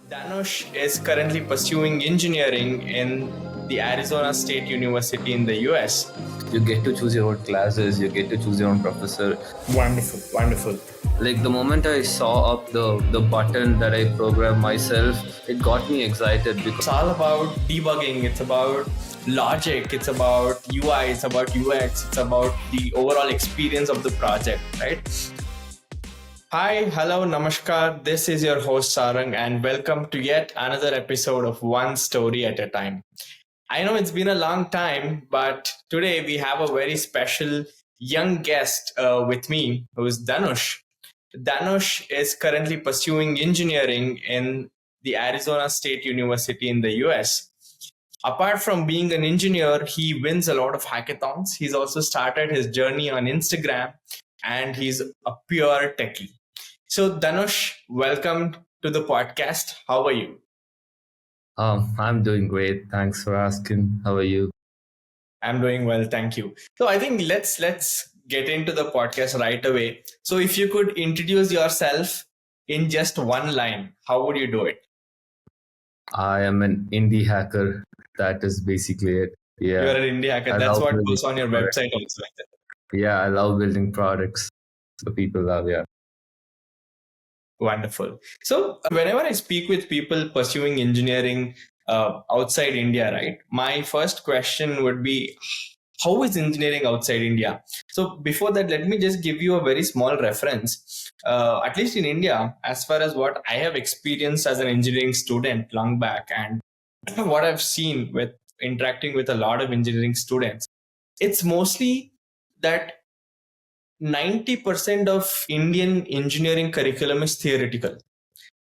Dhanush is currently pursuing engineering in the Arizona State University in the US. You get to choose your own classes, you get to choose your own professor. Wonderful, wonderful. Like the moment I saw up the button that I programmed myself, it got me excited because It's all about debugging, it's about logic, it's about UI, it's about UX, it's about the overall experience of the project, right? Hi, hello, namaskar. This is your host Sarang, and welcome to yet another episode of One Story at a Time. I know it's been a long time, but today we have a very special young guest with me, who is Dhanush. Dhanush is currently pursuing engineering in the Arizona State University in the US. Apart from being an engineer, he wins a lot of hackathons. He's also started his journey on Instagram, and he's a pure techie. So, Dhanush, welcome to the podcast. How are you? I'm doing great. Thanks for asking. How are you? I'm doing well, thank you. So I think let's get into the podcast right away. So if you could introduce yourself in just one line, how would you do it? I am an indie hacker. That is basically it. You're Yeah. an indie hacker. I That's love what building goes on your products. website also. Yeah, I love building products. So people love, yeah. Wonderful. So whenever I speak with people pursuing engineering outside India, right, my first question would be, how is engineering outside India? So before that, let me just give you a very small reference. At least in India, as far as what I have experienced as an engineering student long back, and what I've seen with interacting with a lot of engineering students, it's mostly that 90% of Indian engineering curriculum is theoretical.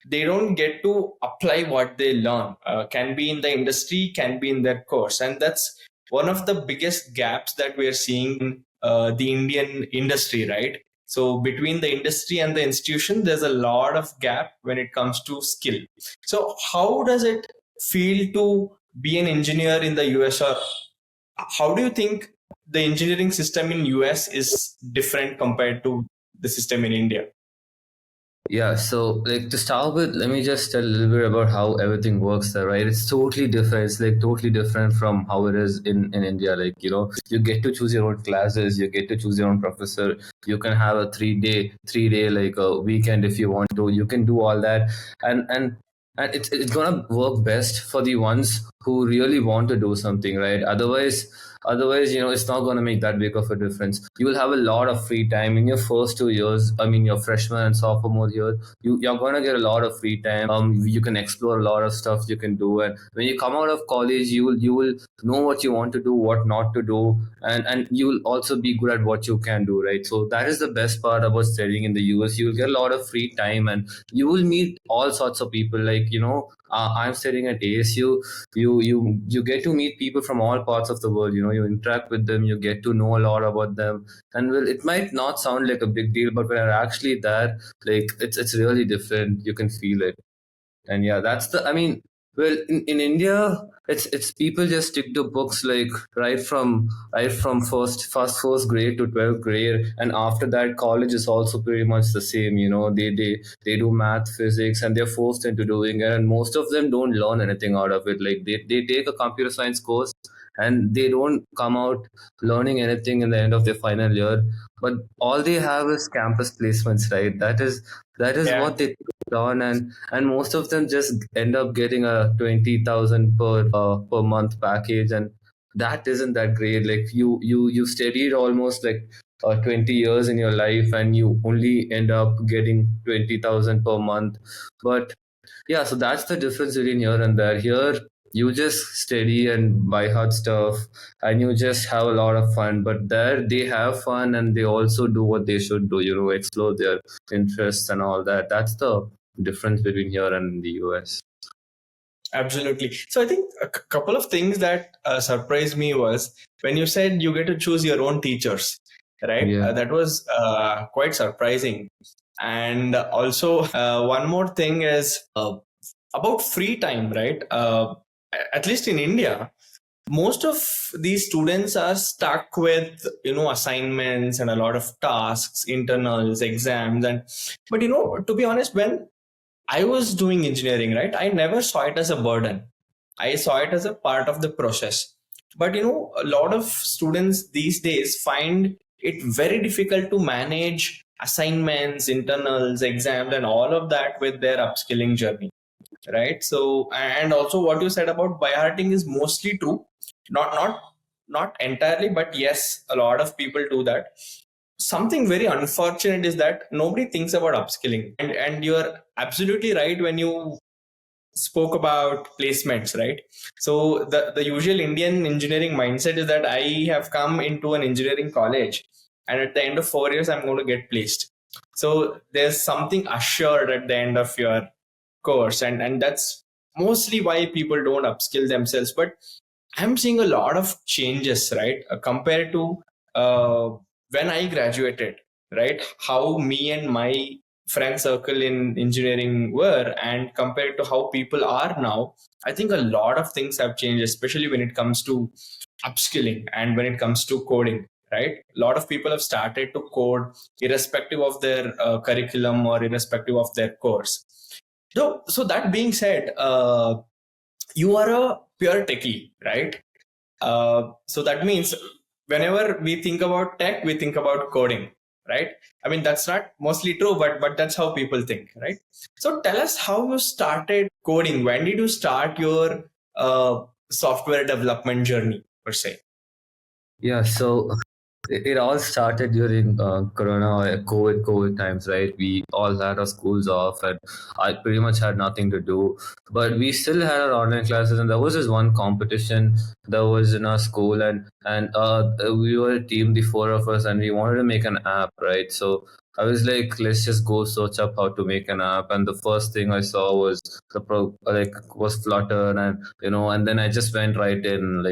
They don't get to apply what they learn. Can be in the industry, can be in their course, and that's one of the biggest gaps that we're seeing in the Indian industry, right? So between the industry and the institution, there's a lot of gap when it comes to skill. So how does it feel to be an engineer in the US, or how do you think the engineering system in US is different compared to the system in India? Yeah, so like to start with, let me just tell a little bit about how everything works there, right? It's totally different. It's like totally different from how it is in India. Like, you get to choose your own classes, you get to choose your own professor. You can have a three day like a weekend if you want to. You can do all that. And it's gonna work best for the ones who really want to do something, right? Otherwise, it's not going to make that big of a difference. You will have a lot of free time in your first 2 years. I mean, your freshman and sophomore year, you're going to get a lot of free time. You can explore a lot of stuff you can do, and when you come out of college, you will know what you want to do, what not to do, and you will also be good at what you can do, right? So that is the best part about studying in the US. You will get a lot of free time, and you will meet all sorts of people. Like, I'm studying at ASU. You get to meet people from all parts of the world. You interact with them, you get to know a lot about them. And well, it might not sound like a big deal, but when you're actually there, like it's really different. You can feel it. And yeah, that's the I mean, well, in India, it's people just stick to books, like right from first grade to 12th grade, and after that college is also pretty much the same. They do math, physics, and they're forced into doing it, and most of them don't learn anything out of it. Like they take a computer science course, and they don't come out learning anything in the end of their final year, but all they have is campus placements, right? That is Yeah. what they on. And most of them just end up getting a 20,000 per month package, and that isn't that great. Like you studied almost like 20 years in your life, and you only end up getting 20,000 per month. But yeah, so that's the difference between here and there. Here you just study and buy hard stuff, and you just have a lot of fun. But there they have fun, and they also do what they should do, explore their interests and all that. That's the difference between here and the US. Absolutely. So I think a couple of things that surprised me was when you said you get to choose your own teachers, right? Yeah. That was quite surprising. And also, one more thing is about free time, right? At least in India, most of these students are stuck with assignments and a lot of tasks, internals, exams, and but to be honest, when I was doing engineering, right? I never saw it as a burden. I saw it as a part of the process. But a lot of students these days find it very difficult to manage assignments, internals, exams, and all of that with their upskilling journey, right? So, and also what you said about by hearting is mostly true. Not entirely, but yes, a lot of people do that. Something very unfortunate is that nobody thinks about upskilling, and you're absolutely right when you spoke about placements, right? So the usual Indian engineering mindset is that I have come into an engineering college, and at the end of 4 years I'm going to get placed. So there's something assured at the end of your course, and that's mostly why people don't upskill themselves. But I'm seeing a lot of changes, right? Compared to uh, when I graduated, right? How me and my friend circle in engineering were, and compared to how people are now, I think a lot of things have changed, especially when it comes to upskilling and when it comes to coding, right? A lot of people have started to code irrespective of their curriculum or irrespective of their course. So that being said, you are a pure techie, right? So that means whenever we think about tech, we think about coding, right? I mean, that's not mostly true, but that's how people think, right? So tell us how you started coding. When did you start your software development journey per se? Yeah, so it all started during Corona or COVID times, right? We all had our schools off, and I pretty much had nothing to do. But we still had our online classes, and there was this one competition that was in our school, and we were a team, the four of us, and we wanted to make an app, right? So I was like, let's just go search up how to make an app, and the first thing I saw was was Flutter, and then I just went right in,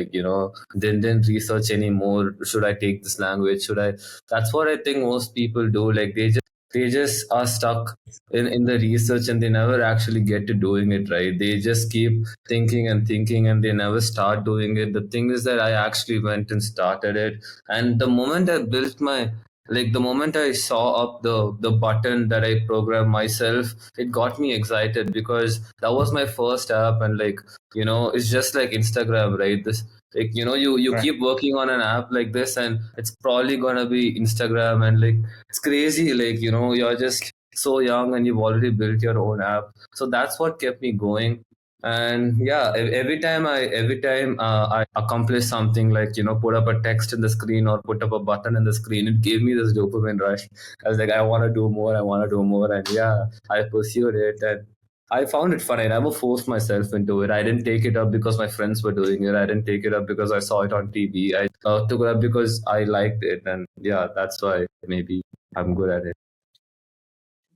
didn't research anymore. Should I take this language? Should I? That's what I think most people do. Like they just are stuck in the research, and they never actually get to doing it, right? They just keep thinking and thinking, and they never start doing it. The thing is that I actually went and started it, and the moment I built my the moment I saw up the button that I programmed myself, it got me excited because that was my first app. And it's just like Instagram, right? This, you Right. keep working on an app like this, and it's probably gonna be Instagram. And it's crazy, you're just so young and you've already built your own app. So that's what kept me going. And yeah, every time I accomplish something, put up a text in the screen or put up a button in the screen, it gave me this dopamine rush. I was like, I want to do more, I want to do more. And yeah, I pursued it, and I found it fun. I never forced myself into it. I didn't take it up because my friends were doing it. I didn't take it up because I saw it on TV. I took it up because I liked it. And yeah, that's why maybe I'm good at it.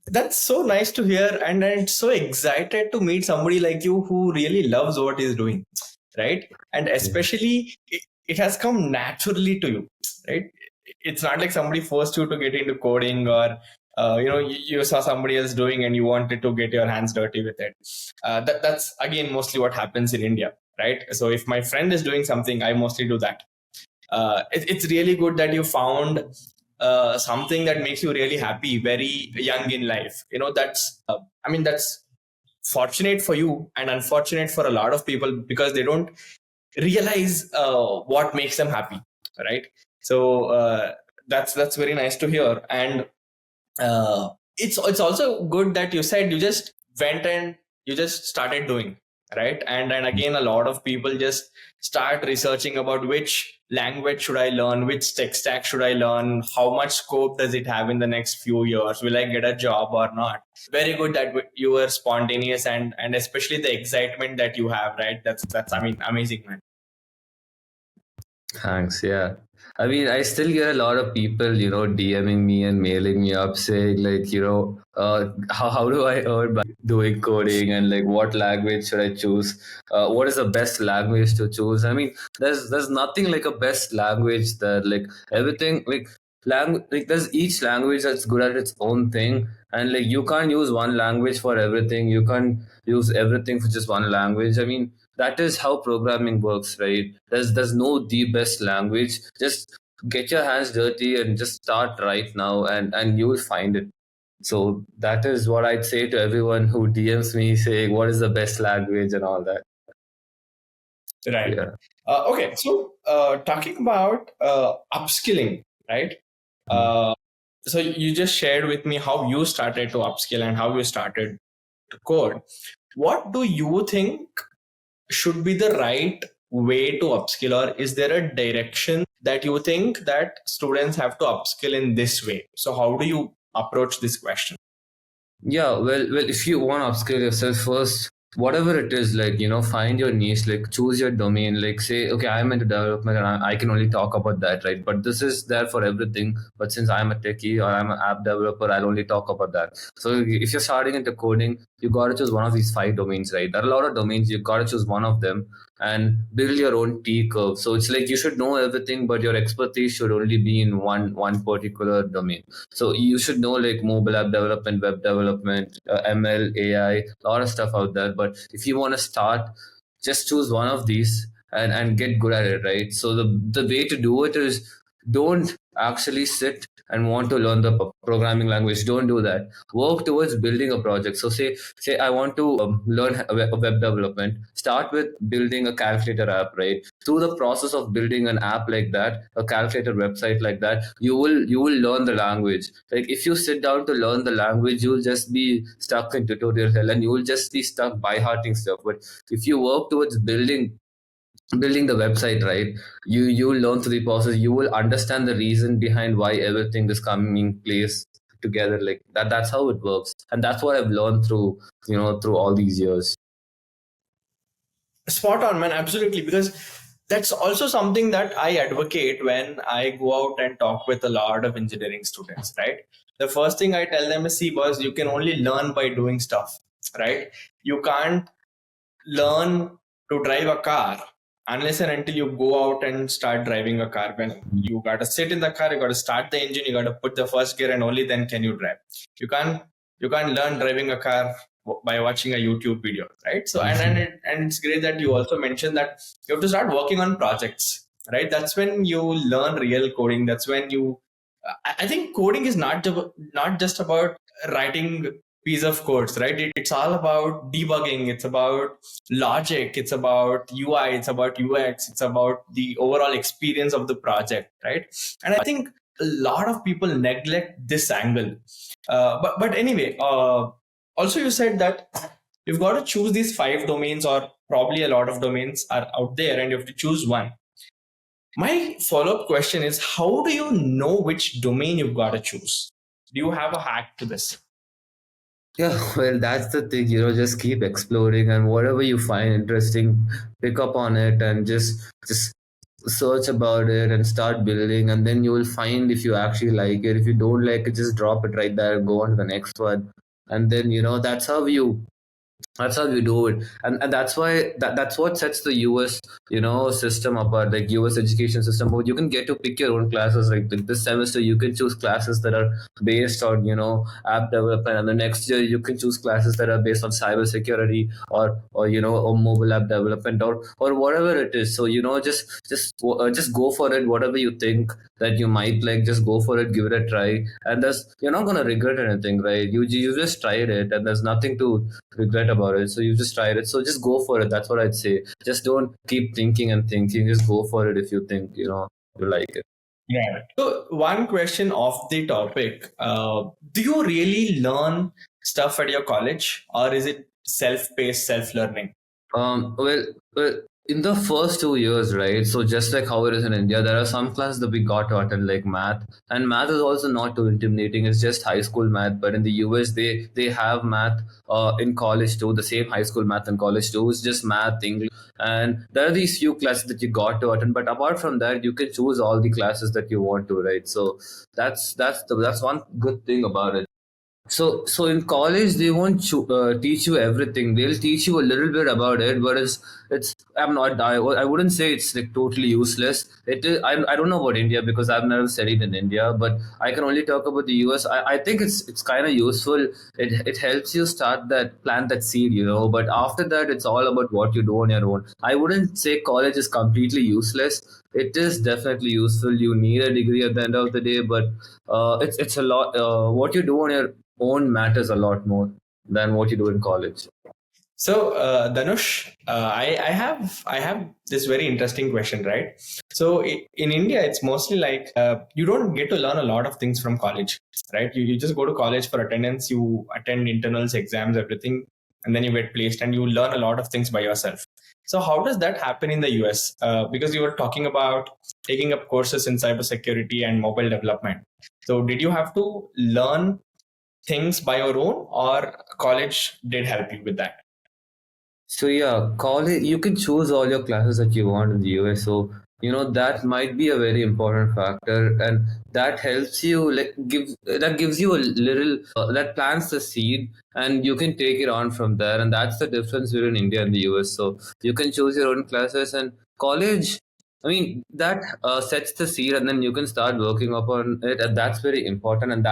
That's so nice to hear, and I'm so excited to meet somebody like you who really loves what he's doing, right? And Yeah. especially, it has come naturally to you, right? It's not like somebody forced you to get into coding, or you saw somebody else doing and you wanted to get your hands dirty with it. That's again mostly what happens in India, right? So if my friend is doing something, I mostly do that. It's really good that you found something that makes you really happy very young in life. I mean, that's fortunate for you and unfortunate for a lot of people because they don't realize what makes them happy, right? So that's very nice to hear. And it's also good that you said you just went and you just started doing, right? And again, a lot of people just start researching about which language should I learn, which tech stack should I learn, how much scope does it have in the next few years, will I get a job or not. Very good that you were spontaneous, and especially the excitement that you have, right? That's I mean, amazing, man. Thanks. Yeah. I mean, I still get a lot of people, DMing me and mailing me up saying, how do I earn by doing coding, and what language should I choose? What is the best language to choose? I mean, there's nothing like a best language that everything there's each language that's good at its own thing, and you can't use one language for everything. You can't use everything for just one language. I mean, that is how programming works, right? There's no the best language. Just get your hands dirty and just start right now, and you will find it. So that is what I'd say to everyone who DMs me saying what is the best language and all that. Right. Yeah. Okay. So talking about upskilling, right? Mm. Uh, so you just shared with me how you started to upskill and how you started to code. What do you think should be the right way to upskill, or is there a direction that you think that students have to upskill in this way? So how do you approach this question? Yeah, well, if you want to upskill yourself first, whatever it is, like, find your niche, like, choose your domain, like, say, okay, I'm into development and I can only talk about that, right? But this is there for everything. But since I'm a techie or I'm an app developer, I'll only talk about that. So if you're starting into coding, you got to choose one of these 5 domains, right? There are a lot of domains, you got to choose one of them and build your own T curve. So it's like you should know everything, but your expertise should only be in one particular domain. So you should know like mobile app development, web development, ML, AI, a lot of stuff out there. But if you want to start, just choose one of these and get good at it, right? So the way to do it is, don't actually sit and want to learn the programming language. Don't do that. Work towards building a project. So say I want to learn web development. Start with building a calculator app, right? Through the process of building an app like that, a calculator website like that, you will learn the language. Like if you sit down to learn the language, you'll just be stuck in tutorial hell and you will just be stuck by hearting stuff. But if you work towards building the website, right, you will learn through the process. You will understand the reason behind why everything is coming in place together. Like that's how it works, and that's what I've learned through all these years. Spot on, man. Absolutely. Because that's also something that I advocate when I go out and talk with a lot of engineering students, right? The first thing I tell them is, see, boss, you can only learn by doing stuff, right? You can't learn to drive a car unless and until you go out and start driving a car. When you got to sit in the car, you got to start the engine, you got to put the first gear, and only then can you drive. You can't you can't learn driving a car by watching a YouTube video, right? So and it's great that you also mentioned that you have to start working on projects, right? That's when you learn real coding. That's when you I think coding is not just about writing piece of codes, right? It's all about debugging. It's about logic. It's about UI. It's about UX. It's about the overall experience of the project, right? And I think a lot of people neglect this angle. But anyway, also you said that you've got to choose these 5 domains, or probably a lot of domains are out there, and you have to choose one. My follow-up question is, how do you know which domain you've got to choose? Do you have a hack to this? Yeah, well, that's the thing, just keep exploring and whatever you find interesting, pick up on it and just search about it and start building, and then you will find if you actually like it. If you don't like it, just drop it right there and go on to the next one. And then, that's how you do it. And that's why that's what sets the US system apart, like US education system. But you can get to pick your own classes. Like this semester you can choose classes that are based on app development, and the next year you can choose classes that are based on cyber security or mobile app development or whatever it is. So just go for it. Whatever you think that you might like, just go for it, give it a try, and you're not going to regret anything, right? You just tried it and there's nothing to regret about it. So you just tried it. So just go for it. That's what I'd say. Just don't keep thinking and thinking. Just go for it if you think you like it. Yeah. So one question off the topic: do you really learn stuff at your college, or is it self-paced, self-learning? Well, in the first 2 years, right? So just like how it is in India, there are some classes that we got to attend, like math, and math is also not too intimidating. It's just high school math. But in the US, they have math in college too. The same high school math in college too. It's just math, English, and there are these few classes that you got to attend. But apart from that, you can choose all the classes that you want to, right? So that's one good thing about it. So in college they won't teach you everything. They'll teach you a little bit about it, but it's I wouldn't say it's like totally useless. It is. I don't know about India because I've never studied in India, but I can only talk about the US. I think it's kind of useful. It helps you plant that seed. But after that, it's all about what you do on your own. I wouldn't say college is completely useless, it is definitely useful. You need a degree at the end of the day, but it's a lot. What you do on your own matters a lot more than what you do in college. So, Dhanush, I have this very interesting question, right? So, in India, it's mostly like you don't get to learn a lot of things from college, right? You just go to college for attendance, you attend internals, exams, everything, and then you get placed, and you learn a lot of things by yourself. So, how does that happen in the US? Because you were talking about taking up courses in cybersecurity and mobile development. So, did you have to learn things by your own, or college did help you with that? So yeah, college you can choose all your classes that you want in the US. So that might be a very important factor, and that helps you that gives you a little that plants the seed, and you can take it on from there. And that's the difference between India and the US. So you can choose your own classes, and college. I mean that sets the seed, and then you can start working upon it, and that's very important. And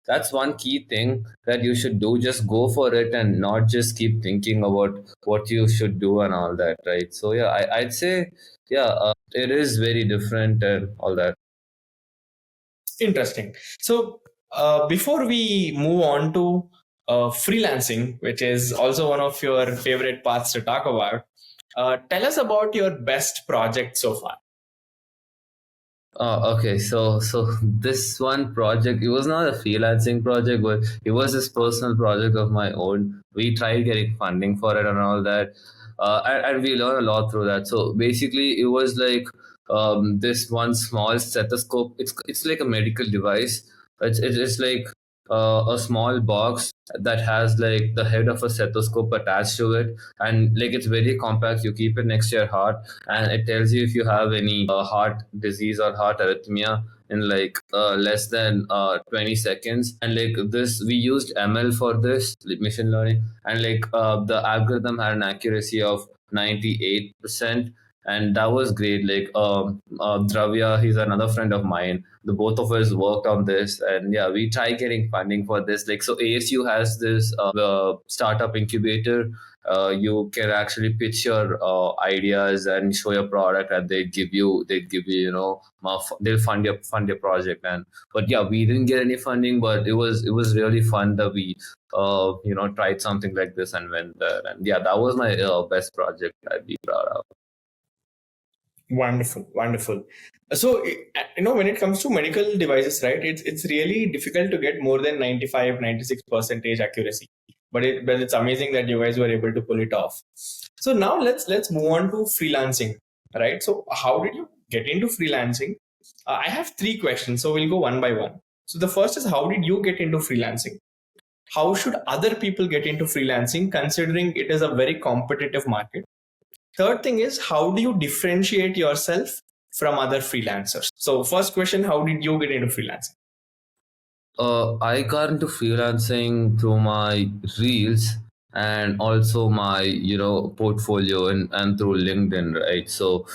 that's one key thing that you should do. Just go for it and not just keep thinking about what you should do and all that, right? So yeah, I'd say yeah, it is very different and all that. Interesting. So, before we move on to freelancing, which is also one of your favorite paths to talk about, tell us about your best project so far. Okay, so this one project, it was not a freelancing project, but it was this personal project of my own. We tried getting funding for it and all that, and we learned a lot through that. So basically, it was like this one small stethoscope. It's like a medical device. It's like a small box that has like the head of a stethoscope attached to it, and like it's very compact. You keep it next to your heart, and it tells you if you have any heart disease or heart arrhythmia in like less than 20 seconds. And like this, we used ML for this, like machine learning, and like the algorithm had an accuracy of 98%, and that was great. Like Dravya, he's another friend of mine, the both of us worked on this, and yeah, we tried getting funding for this. Like, so ASU has this startup incubator. You can actually pitch your ideas and show your product, and they give you they'll fund your project. And but yeah, we didn't get any funding, but it was really fun that we tried something like this and went there. And yeah, that was my best project I'd be proud of. Wonderful, wonderful. So, when it comes to medical devices, right, it's really difficult to get more than 95, 96% accuracy. But it's amazing that you guys were able to pull it off. So now let's move on to freelancing, right? So how did you get into freelancing? I have three questions, so we'll go one by one. So the first is, how did you get into freelancing? How should other people get into freelancing, considering it is a very competitive market? Third thing is, how do you differentiate yourself from other freelancers? So first question, how did you get into freelancing? I got into freelancing through my reels and also my portfolio and through LinkedIn, right? So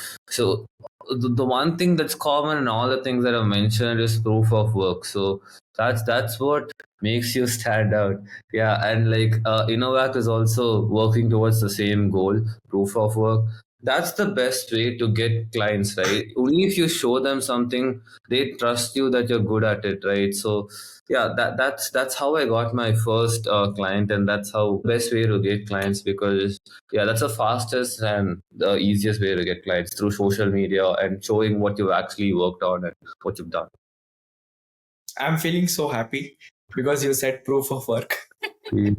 the one thing that's common in all the things that I've mentioned is proof of work. So that's what makes you stand out. Yeah, and like Inovact is also working towards the same goal, proof of work. That's the best way to get clients, right? Only if you show them something, they trust you that you're good at it, right? So yeah, that's how I got my first client, and that's how best way to get clients, because yeah, that's the fastest and the easiest way to get clients, through social media and showing what you've actually worked on and what you've done. I'm feeling so happy because you said proof of work. Yeah.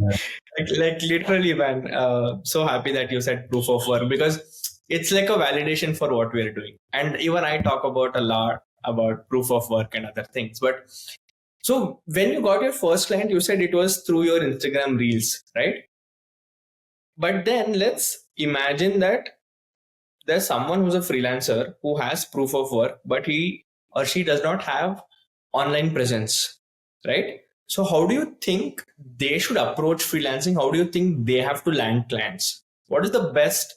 Like literally, man, so happy that you said proof of work, because it's like a validation for what we're doing. And even I talk about a lot about proof of work and other things. But so when you got your first client, you said it was through your Instagram reels, right? But then let's imagine that there's someone who's a freelancer who has proof of work, but he or she does not have online presence, right? So how do you think they should approach freelancing? How do you think they have to land clients? What is the best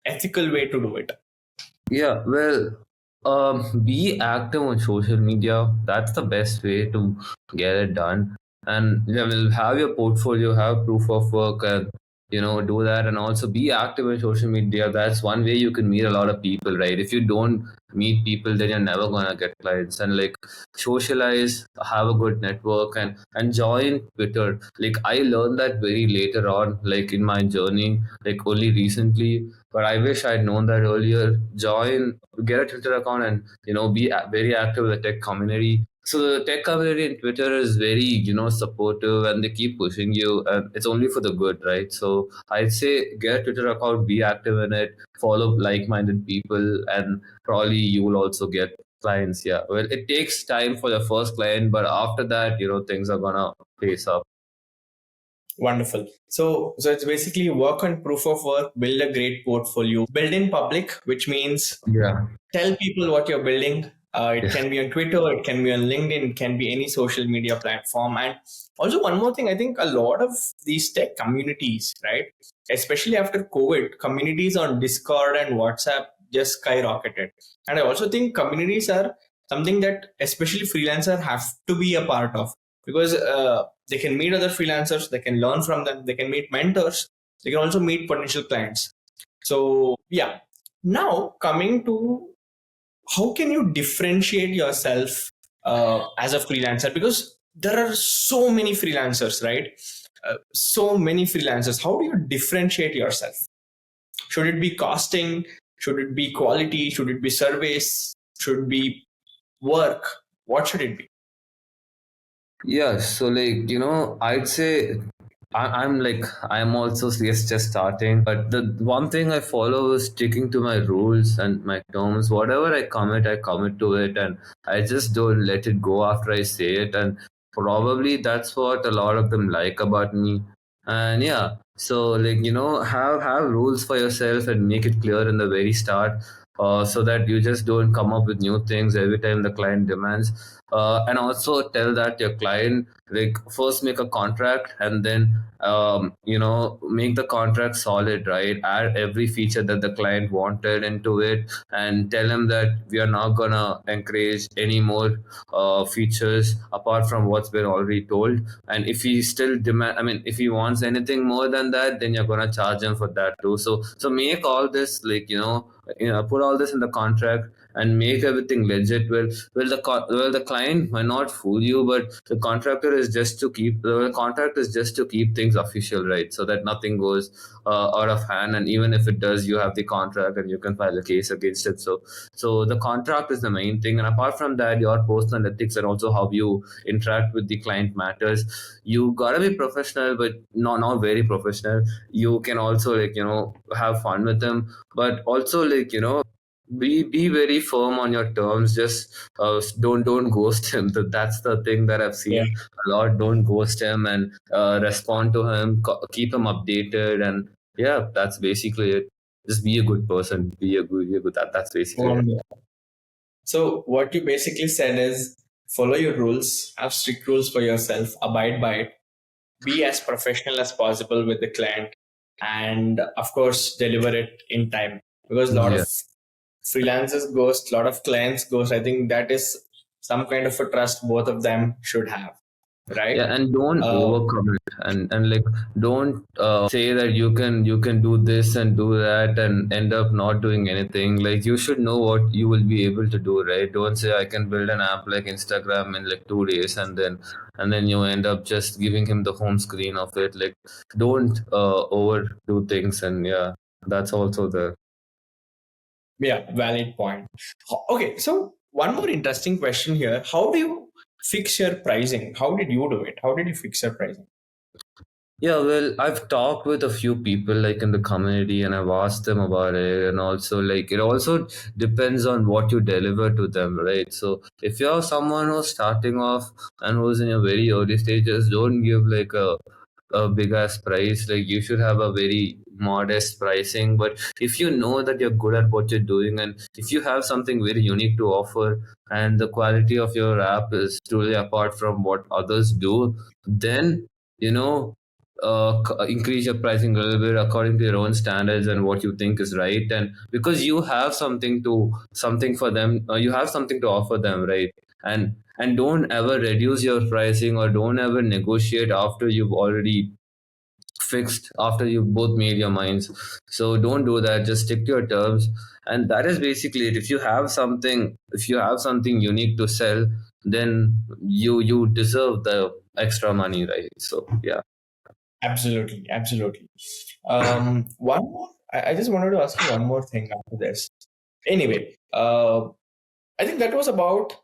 ethical way to do it? Yeah, well, be active on social media. That's the best way to get it done. And yeah, will have your portfolio, have proof of work, and do that, and also be active in social media. That's one way you can meet a lot of people, right? If you don't meet people, then you're never gonna get clients. And like, socialize, have a good network, and join Twitter. Like, I learned that very later on, like in my journey, like only recently, but I wish I'd known that earlier. Get a Twitter account, and be very active with the tech community. So the tech community in Twitter is very, supportive, and they keep pushing you, and it's only for the good, right? So I'd say get a Twitter account, be active in it, follow like-minded people, and probably you will also get clients. Yeah, well, it takes time for the first client, but after that, things are gonna pace up. Wonderful. So it's basically work on proof of work, build a great portfolio, build in public, which means Yeah. tell people what you're building. It Yeah. can be on Twitter, it can be on LinkedIn, it can be any social media platform. And also, one more thing, I think a lot of these tech communities, right, especially after COVID, communities on Discord and WhatsApp just skyrocketed. And I also think communities are something that especially freelancers have to be a part of, because they can meet other freelancers, they can learn from them, they can meet mentors, they can also meet potential clients. So, yeah. Now, coming to how can you differentiate yourself as a freelancer, because there are so many freelancers, right? So many freelancers. How do you differentiate yourself? Should it be costing? Should it be quality? Should it be service? Should it be work? What should it be? Yeah, so like, I'd say I'm also just starting, but the one thing I follow is sticking to my rules and my terms. Whatever I commit to it, and I just don't let it go after I say it. And probably that's what a lot of them like about me. And yeah, so like, have rules for yourself and make it clear in the very start, so that you just don't come up with new things every time the client demands. And also tell that your client, like, first make a contract, and then make the contract solid, right? Add every feature that the client wanted into it, and tell him that we are not gonna encourage any more features apart from what's been already told. And if he still demand, I mean, if he wants anything more than that, then you're gonna charge him for that too. So make all this, like, put all this in the contract, and make everything legit. The client might not fool you, but the contract is just to keep things official, right? So that nothing goes out of hand, and even if it does, you have the contract and you can file a case against it. So the contract is the main thing, and apart from that, your personal ethics and also how you interact with the client matters. You gotta be professional, but not very professional. You can also, like, have fun with them, but also, like, be very firm on your terms. Just don't ghost him. That's the thing that I've Yeah. seen a lot. Don't ghost him, and respond to him, keep him updated. And yeah, that's basically it. Just be a good person, be a good that's basically it. So what you basically said is follow your rules, have strict rules for yourself, abide by it, be as professional as possible with the client, and of course deliver it in time, because a lot Yeah. of freelancers ghost, a lot of clients ghost. I think that is some kind of a trust both of them should have, right? Yeah, and don't uh, overcommit, and like, don't say that you can do this and do that and end up not doing anything. Like, you should know what you will be able to do, right? Don't say I can build an app like Instagram in like 2 days, and then you end up just giving him the home screen of it. Like, don't overdo things. And yeah, that's also the yeah, valid point. Okay, so one more interesting question here: how do you fix your pricing? How did you do it? How did you fix your pricing? Yeah, well, I've talked with a few people like in the community, and I've asked them about it. And also, like, it also depends on what you deliver to them, right? So if you're someone who's starting off and who's in your very early stages, don't give like a big ass price. Like, you should have a very modest pricing. But if you know that you're good at what you're doing, and if you have something very unique to offer, and the quality of your app is truly apart from what others do, then, you know increase your pricing a little bit according to your own standards and what you think is right. And because you have something for them, you have something to offer them, right? And don't ever reduce your pricing, or don't ever negotiate after you've already fixed after you both made your minds. So don't do that. Just stick to your terms, and that is basically it. If you have something unique to sell, then you deserve the extra money, right? So yeah. Absolutely, absolutely. One more. I just wanted to ask you one more thing after this. Anyway, I think that was about.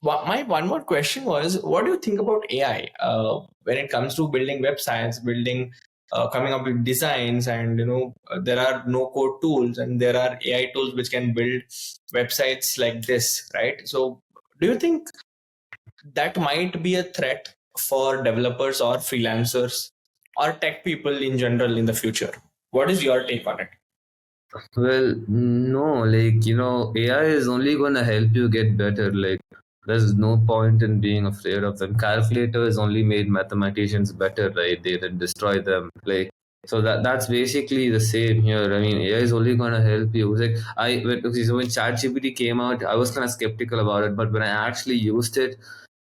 My one more question was, what do you think about AI when it comes to building websites, coming up with designs, and there are no code tools and there are AI tools which can build websites like this, right? So, do you think that might be a threat for developers or freelancers or tech people in general in the future? What is your take on it? Well, no, like, AI is only going to help you get better. Like, there's no point in being afraid of them. Calculators only made mathematicians better, right? They didn't destroy them. Like, so that's basically the same here. I mean, AI is only going to help you. Like, okay, so when ChatGPT came out, I was kind of skeptical about it, but when I actually used it,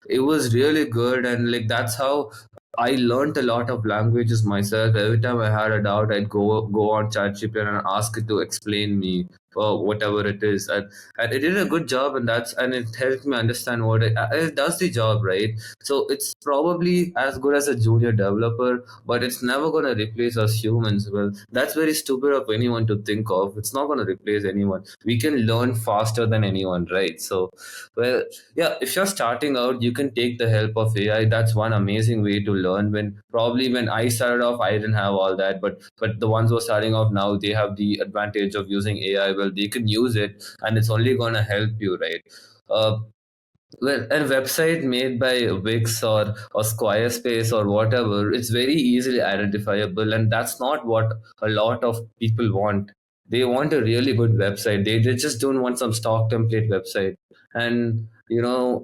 it was really good. And like, that's how I learned a lot of languages myself. Every time I had a doubt, I'd go on ChatGPT and ask it to explain me for whatever it is, and it did a good job, and it helped me understand it does the job, right? So it's probably as good as a junior developer, but it's never gonna replace us humans. Well, that's very stupid of anyone to think of. It's not gonna replace anyone. We can learn faster than anyone, right? So, well, yeah, if you're starting out, you can take the help of AI. That's one amazing way to learn. When I started off, I didn't have all that, but the ones who are starting off now, they have the advantage of using AI. Well, they can use it, and it's only gonna help you, right? Uh, well, a website made by Wix or Squarespace or whatever, it's very easily identifiable, and that's not what a lot of people want. They want a really good website. They just don't want some stock template website. And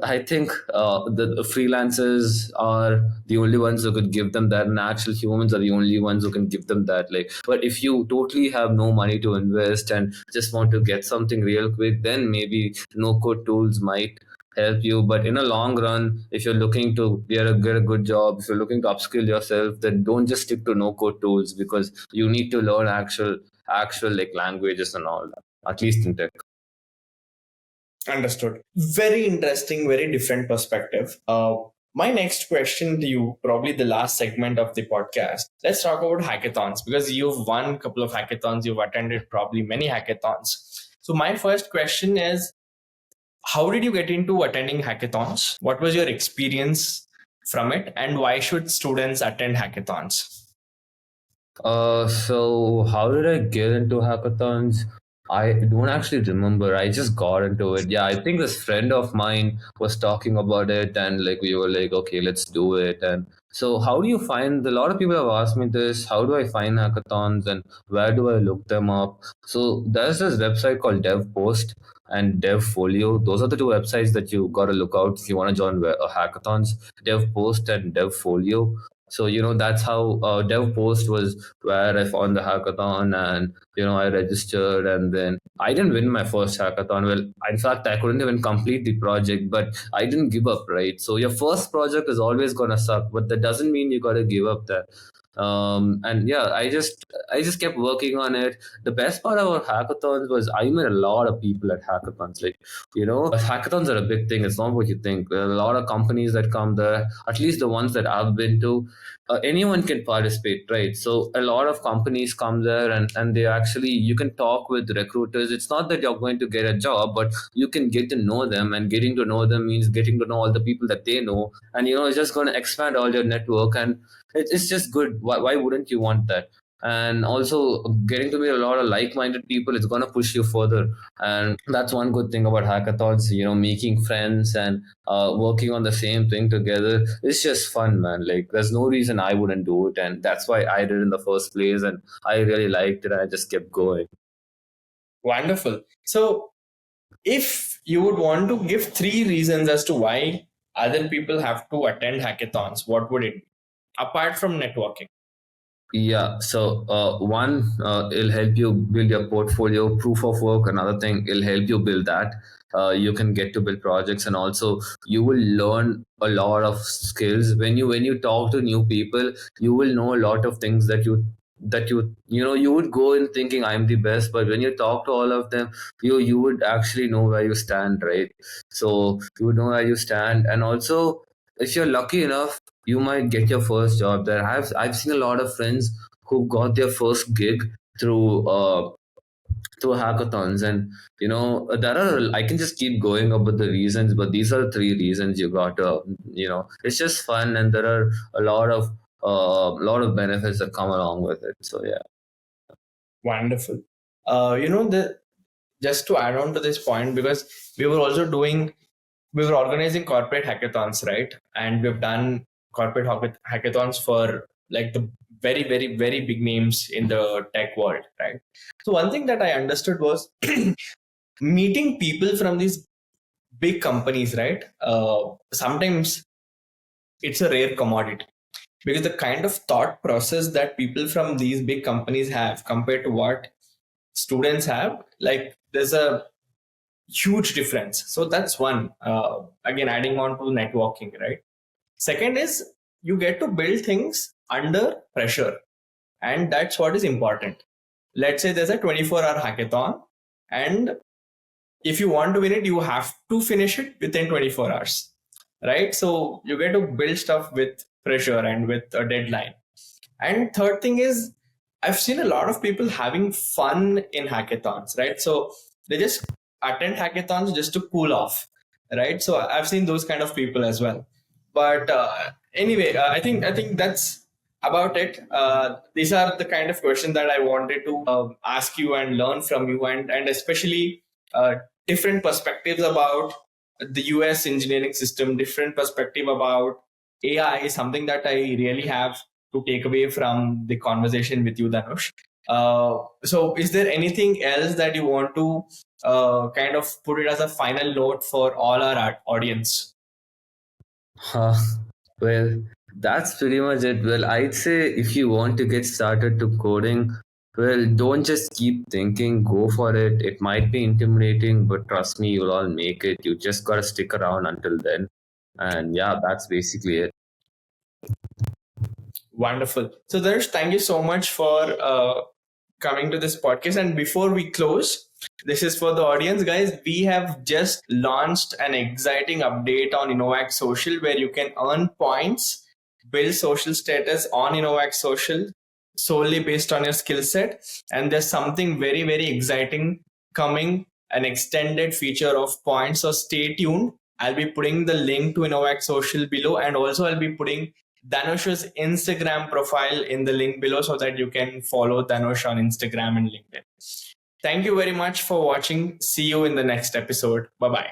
I think the freelancers are the only ones who could give them that, and actual humans are the only ones who can give them that. Like, but if you totally have no money to invest and just want to get something real quick, then maybe no code tools might help you. But in a long run, if you're looking to get a good job, if you're looking to upskill yourself, then don't just stick to no code tools, because you need to learn actual like languages and all that, at least in tech. Understood. Very interesting, very different perspective. My next question to you, probably the last segment of the podcast. Let's talk about hackathons, because you've won a couple of hackathons, you've attended probably many hackathons. So my first question is, how did you get into attending hackathons? What was your experience from it, and why should students attend hackathons? So how did I get into hackathons? I don't actually remember. I just got into it. Yeah, I think this friend of mine was talking about it, and like we were like, okay, let's do it. And so, how do you find? A lot of people have asked me this. How do I find hackathons, and where do I look them up? So there's this website called DevPost and DevFolio. Those are the two websites that you got to look out if you want to join hackathons. DevPost and DevFolio. So that's how DevPost was where I found the hackathon, and I registered, and then I didn't win my first hackathon. Well, in fact, I couldn't even complete the project, but I didn't give up, right? So your first project is always gonna suck, but that doesn't mean you gotta give up that. And yeah, I just kept working on it. The best part about hackathons was I met a lot of people at hackathons. Like, hackathons are a big thing. It's not what you think. There are a lot of companies that come there, at least the ones that I've been to. Anyone can participate, right? So a lot of companies come there, and they actually, you can talk with recruiters. It's not that you're going to get a job, but you can get to know them, and getting to know them means getting to know all the people that they know, and it's just going to expand all your network, and it's just good. Why wouldn't you want that? And also getting to meet a lot of like-minded people, it's going to push you further. And that's one good thing about hackathons, making friends and working on the same thing together. It's just fun, man. Like, there's no reason I wouldn't do it, and that's why I did in the first place, and I really liked it. I just kept going. Wonderful. So, if you would want to give three reasons as to why other people have to attend hackathons, what would it be? Apart from networking? Yeah, so one, it'll help you build your portfolio, proof of work. Another thing, it'll help you build that. You can get to build projects, and also you will learn a lot of skills when you talk to new people. You will know a lot of things that you would go in thinking I'm the best, but when you talk to all of them, you would actually know where you stand, right? So you would know where you stand, and also if you're lucky enough, you might get your first job there. I've seen a lot of friends who got their first gig through through hackathons, and there are, I can just keep going about the reasons, but these are three reasons you got to, it's just fun, and there are a lot of benefits that come along with it. So yeah. Wonderful. The just to add on to this point, because we were also doing, we were organizing corporate hackathons, right? And we've done corporate hackathons for like the very, very, very big names in the tech world, right? So one thing that I understood was meeting people from these big companies, right? Sometimes it's a rare commodity, because the kind of thought process that people from these big companies have compared to what students have, like there's a huge difference. So that's one. Again, adding on to networking, right? Second is you get to build things under pressure, and that's what is important. Let's say there's a 24-hour hackathon, and if you want to win it, you have to finish it within 24 hours, right? So you get to build stuff with pressure and with a deadline. And third thing is, I've seen a lot of people having fun in hackathons, right? So they just attend hackathons just to cool off, right? So I've seen those kind of people as well. But anyway, I think that's about it. These are the kind of questions that I wanted to ask you and learn from you, and especially uh, different perspectives about the US engineering system, different perspective about AI is something that I really have to take away from the conversation with you, Dhanush. So is there anything else that you want to kind of put it as a final note for all our audience? Huh. Well, that's pretty much it. Well, I'd say if you want to get started to coding, well, don't just keep thinking, go for it. It might be intimidating, but trust me, you'll all make it. You just gotta stick around until then. And yeah, that's basically it. Wonderful. So, Dhanush, thank you so much for coming to this podcast. And before we close, this is for the audience, guys. We have just launched an exciting update on Inovact Social where you can earn points, build social status on Inovact Social solely based on your skill set. And there's something very, very exciting coming, an extended feature of points. So stay tuned. I'll be putting the link to Inovact Social below, and also I'll be putting Dhanush's Instagram profile in the link below so that you can follow Dhanush on Instagram and LinkedIn. Thank you very much for watching. See you in the next episode. Bye bye.